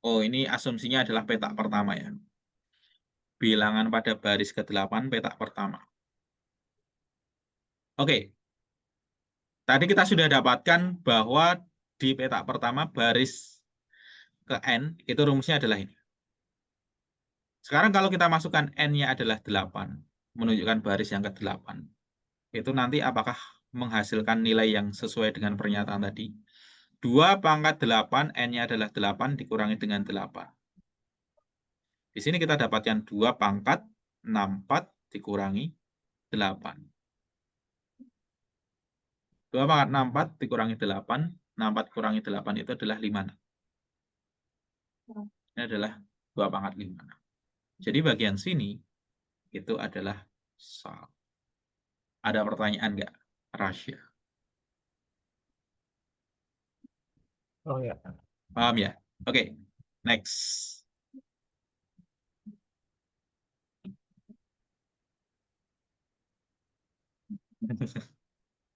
Oh, ini asumsinya adalah peta pertama ya. Bilangan pada baris ke-8 peta pertama. Oke. Tadi kita sudah dapatkan bahwa di peta pertama baris ke N itu rumusnya adalah ini. Sekarang kalau kita masukkan N-nya adalah 8, menunjukkan baris yang ke-8. Itu nanti apakah menghasilkan nilai yang sesuai dengan pernyataan tadi? 2 pangkat 8, N-nya adalah 8, dikurangi dengan 8. Di sini kita dapatkan 2 pangkat 64 dikurangi 8. 2 pangkat 64 dikurangi 8, 64 kurangi 8 itu adalah 5. Ini adalah 2 pangkat 5. Jadi bagian sini itu adalah salah. Ada pertanyaan nggak, Rasya? Oh ya. Paham ya? Oke, next.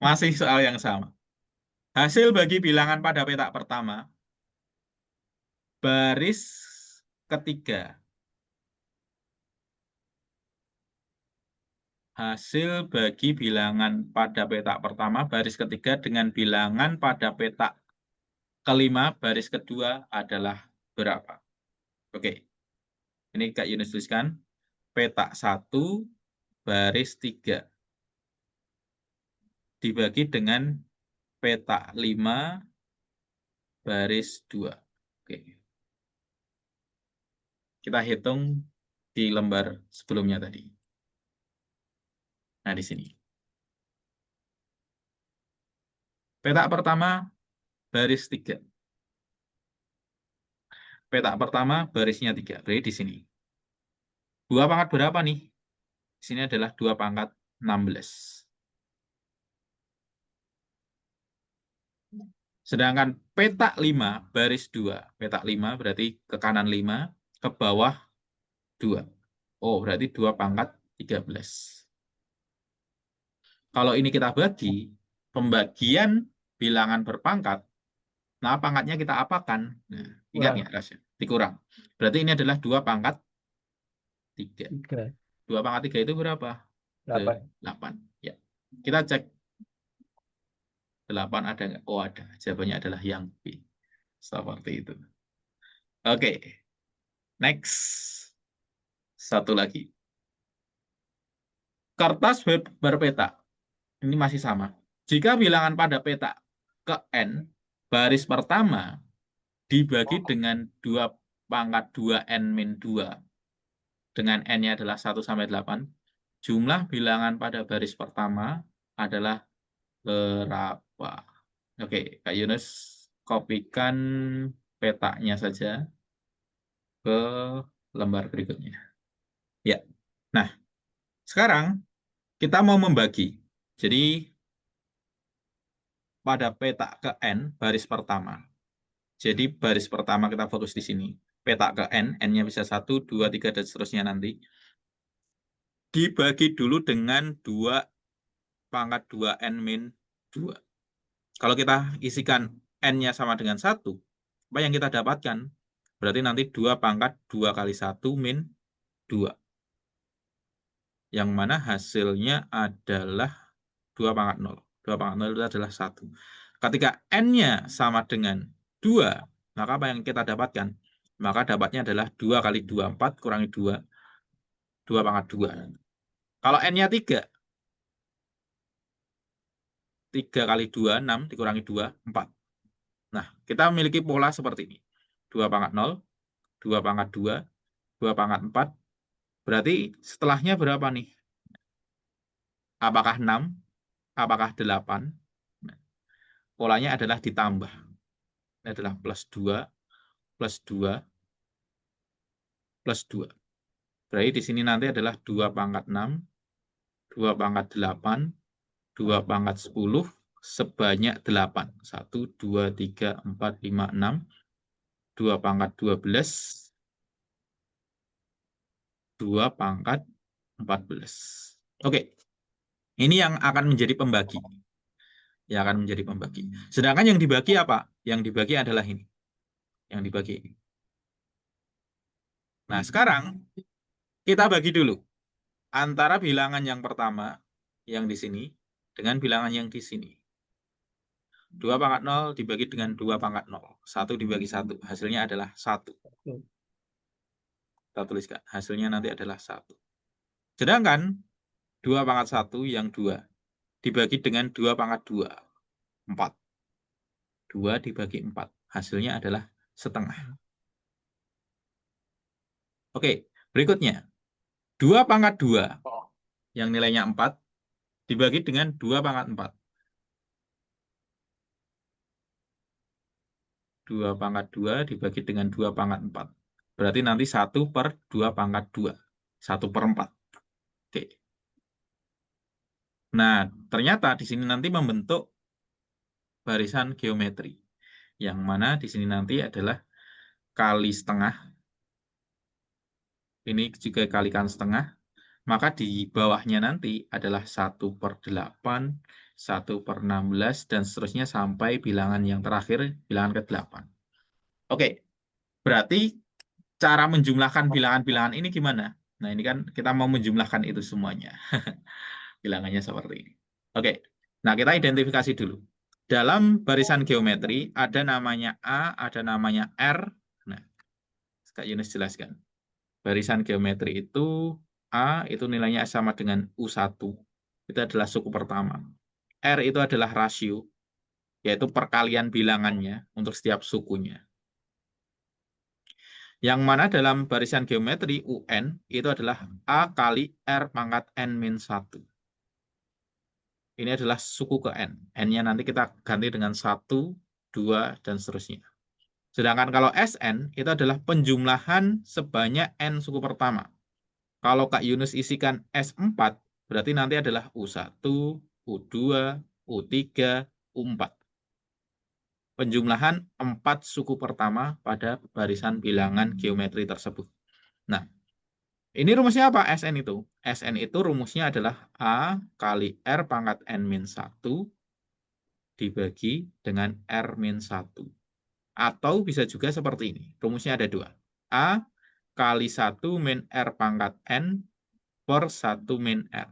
Masih soal yang sama. Hasil bagi bilangan pada peta pertama, baris ketiga. Hasil bagi bilangan pada peta pertama, baris ketiga dengan bilangan pada peta kelima, baris kedua adalah berapa? Oke, ini Kak Yunus tuliskan. Peta 1, baris 3. Dibagi dengan peta 5, baris 2. Oke. Kita hitung di lembar sebelumnya tadi. Nah, di sini. Peta pertama, baris 3. Peta pertama, barisnya 3. Berarti di sini. 2 pangkat berapa nih? Di sini adalah 2 pangkat 16. Sedangkan peta 5, baris 2. Peta 5 berarti ke kanan 5, ke bawah 2. Oh, berarti 2 pangkat 13. Kalau ini kita bagi, pembagian bilangan berpangkat, nah pangkatnya kita apakan? Nah, ingat nggak rasio? Dikurang. Berarti ini adalah 2 pangkat 3. 2 pangkat 3 itu berapa? 8. 8. Ya. Kita cek 8 ada nggak? Oh, ada. Jawabannya adalah yang B. Seperti itu. Oke. Next. Satu lagi. Kertas berpeta. Ini masih sama. Jika bilangan pada peta ke N, baris pertama dibagi dengan 2 pangkat 2N-2, dengan N-nya adalah 1 sampai 8, jumlah bilangan pada baris pertama adalah berapa? Oke, Kak Yunus, kopikan petanya saja. ke lembar berikutnya. Ya. Nah, sekarang kita mau membagi. Jadi pada peta ke N, baris pertama. Jadi baris pertama kita fokus di sini. Peta ke N, N-nya bisa 1, 2, 3, dan seterusnya nanti. Dibagi dulu dengan 2 pangkat 2N min 2. Kalau kita isikan N-nya sama dengan 1, apa yang kita dapatkan? Berarti nanti 2 pangkat 2 kali 1 min 2. Yang mana hasilnya adalah 2 pangkat 0. 2 pangkat 0 itu adalah 1. Ketika N-nya sama dengan 2, maka apa yang kita dapatkan? Maka dapatnya adalah 2 kali 2, 4, kurangi 2, 2 pangkat 2. Kalau N-nya 3, 3 kali 2, 6, dikurangi 2, 4. Nah, kita memiliki pola seperti ini. 2 pangkat 0, 2 pangkat 2, 2 pangkat 4. Berarti setelahnya berapa nih? Apakah 6? Apakah 8? Nah, polanya adalah ditambah. Ini adalah plus 2, plus 2, plus 2. Berarti di sini nanti adalah 2 pangkat 6, 2 pangkat 8, 2 pangkat 10, sebanyak 8. 1, 2, 3, 4, 5, 6. 2 pangkat 12, 2 pangkat 14. Oke, ini yang akan menjadi pembagi. Yang akan menjadi pembagi. Sedangkan yang dibagi apa? Yang dibagi adalah ini. Yang dibagi ini. Nah, sekarang kita bagi dulu antara bilangan yang pertama, yang di sini, dengan bilangan yang di sini. 2 pangkat 0 dibagi dengan 2 pangkat 0. 1 dibagi 1. Hasilnya adalah 1. Kita tuliskan. Hasilnya nanti adalah 1. Sedangkan 2 pangkat 1 yang 2 dibagi dengan 2 pangkat 2. 4. 2 dibagi 4. Hasilnya adalah setengah. Oke, berikutnya. 2 pangkat 2 yang nilainya 4 dibagi dengan 2 pangkat 4. 2 pangkat 2 dibagi dengan 2 pangkat 4. Berarti nanti 1 per 2 pangkat 2. 1 per 4. Oke. Nah, ternyata di sini nanti membentuk barisan geometri. Yang mana di sini nanti adalah kali setengah. Ini juga kalikan setengah. Maka di bawahnya nanti adalah 1 per 8, 1 per 16, dan seterusnya sampai bilangan yang terakhir, bilangan ke-8. Oke, berarti cara menjumlahkan bilangan-bilangan ini gimana? Nah, ini kan kita mau menjumlahkan itu semuanya. Bilangannya seperti ini. Oke, nah kita identifikasi dulu. Dalam barisan geometri, ada namanya A, ada namanya R. Nah, Kak Yunus jelaskan. Barisan geometri itu A itu nilainya sama dengan U1. Itu adalah suku pertama. R itu adalah rasio, yaitu perkalian bilangannya untuk setiap sukunya. Yang mana dalam barisan geometri UN itu adalah A kali R pangkat N-1. Ini adalah suku ke N. N-nya nanti kita ganti dengan 1, 2, dan seterusnya. Sedangkan kalau SN itu adalah penjumlahan sebanyak N suku pertama. Kalau Kak Yunus isikan S4, berarti nanti adalah U1, U2, U3, U4. Penjumlahan 4 suku pertama pada barisan bilangan geometri tersebut. Nah, ini rumusnya apa SN itu? SN itu rumusnya adalah A kali R pangkat N-1 dibagi dengan R-1. Atau bisa juga seperti ini. Rumusnya ada 2. A kali 1 min R pangkat N per 1 min R.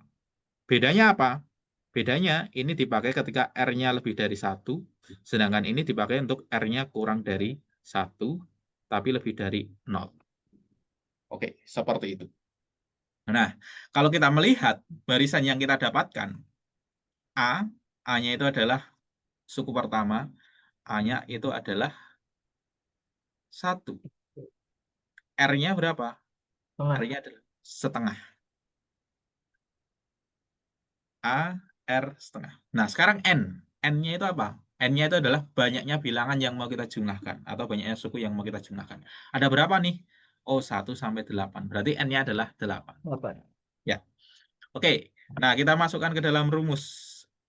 Bedanya apa? Bedanya ini dipakai ketika R-nya lebih dari 1, sedangkan ini dipakai untuk R-nya kurang dari 1, tapi lebih dari 0. Oke, seperti itu. Nah, kalau kita melihat barisan yang kita dapatkan, A-nya itu adalah suku pertama, A-nya itu adalah 1. R-nya berapa? R-nya adalah setengah. A, R setengah. Nah, sekarang N. N-nya itu apa? N-nya itu adalah banyaknya bilangan yang mau kita jumlahkan, atau banyaknya suku yang mau kita jumlahkan. Ada berapa nih? Oh, 1 sampai 8. Berarti N-nya adalah 8. Apa? Ya. Oke. Nah, kita masukkan ke dalam rumus.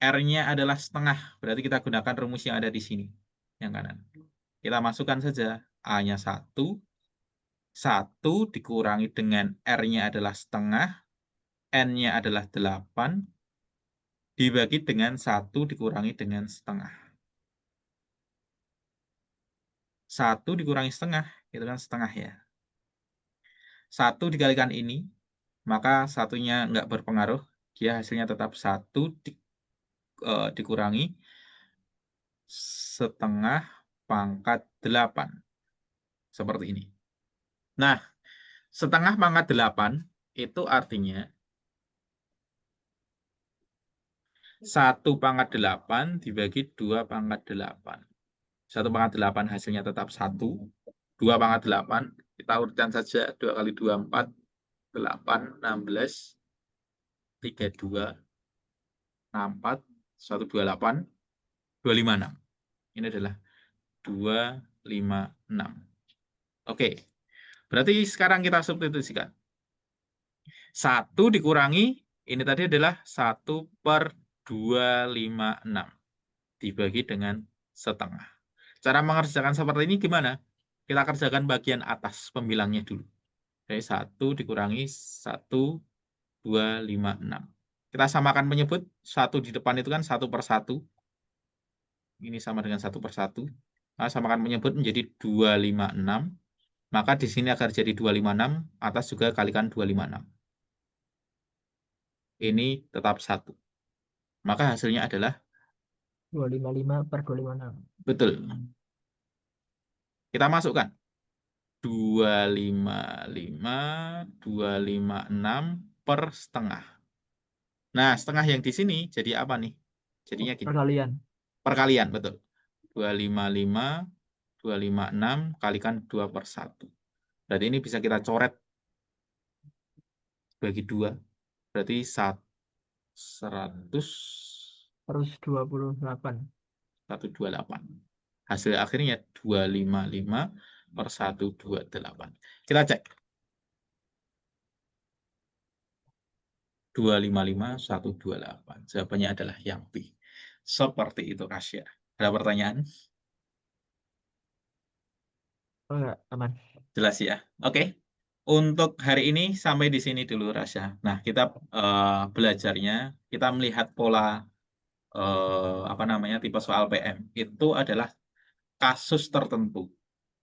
R-nya adalah setengah. Berarti kita gunakan rumus yang ada di sini. Yang kanan. Kita masukkan saja. A-nya 1. 1 dikurangi dengan R-nya adalah setengah. N-nya adalah 8. Dibagi dengan 1 dikurangi dengan setengah. 1 dikurangi setengah. Itu kan setengah ya. 1 dikalikan ini. Maka satunya nggak berpengaruh. Dia hasilnya tetap 1 dikurangi setengah pangkat 8. Seperti ini. Nah, setengah pangkat 8 itu artinya 1 pangkat 8 dibagi 2 pangkat 8. 1 pangkat 8 hasilnya tetap 1. 2 pangkat 8, kita urutkan saja. 2 kali 2, 4. 8, 16. 32. 64. 128. 256. Ini adalah 256. Oke. Berarti sekarang kita substitusikan. 1 dikurangi, ini tadi adalah 1/256. Dibagi dengan setengah. Cara mengerjakan seperti ini gimana? Kita kerjakan bagian atas pembilangnya dulu. Jadi 1 dikurangi 1/256. Kita samakan penyebut. 1 di depan itu kan 1/1. Ini sama dengan 1/1. Nah, samakan penyebut menjadi 256. Maka di sini agar jadi 256, atas juga kalikan 256. Ini tetap 1. Maka hasilnya adalah 255/256. betul. Kita masukkan 255, 256 per setengah. Nah, setengah yang di sini jadi apa nih? Jadinya gini. Perkalian. Perkalian, betul. 255, 256 kalikan 2/1. Berarti ini bisa kita coret bagi 2. Berarti 100. 128. 128. Hasil akhirnya 255/128. Kita cek. 255/128. Jawabannya adalah yang B. Seperti itu, Rasya. Ada pertanyaan? Oh, enggak, aman. Jelas ya? Oke. Untuk hari ini sampai di sini dulu, Rasya. Nah, kita belajarnya, kita melihat pola tipe soal PM. Itu adalah kasus tertentu.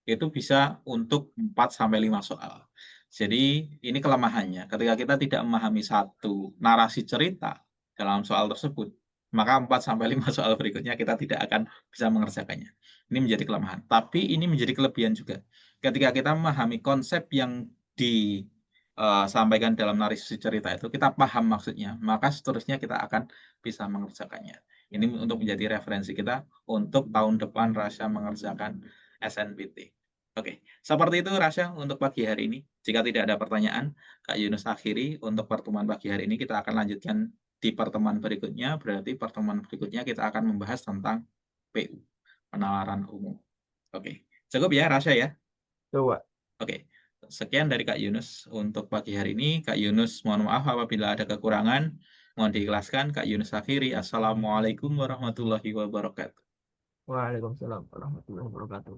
Itu bisa untuk 4 sampai 5 soal. Jadi ini kelemahannya. Ketika kita tidak memahami satu narasi cerita dalam soal tersebut, maka 4 sampai 5 soal berikutnya kita tidak akan bisa mengerjakannya. Ini menjadi kelemahan. Tapi ini menjadi kelebihan juga. Ketika kita memahami konsep yang disampaikan dalam narasi cerita itu, kita paham maksudnya, maka seterusnya kita akan bisa mengerjakannya. Ini untuk menjadi referensi kita untuk tahun depan Rasya mengerjakan SNPT. Oke, seperti itu Rasya untuk pagi hari ini. Jika tidak ada pertanyaan, Kak Yunus akhiri untuk pertemuan pagi hari ini. Kita akan lanjutkan di pertemuan berikutnya. Berarti pertemuan berikutnya kita akan membahas tentang PU, penalaran umum. Oke, cukup ya Rasya ya? Coba. Oke, sekian dari Kak Yunus untuk pagi hari ini. Kak Yunus, mohon maaf apabila ada kekurangan. Mohon diikhlaskan. Kak Yunus akhiri. Assalamualaikum warahmatullahi wabarakatuh. Waalaikumsalam warahmatullahi wabarakatuh.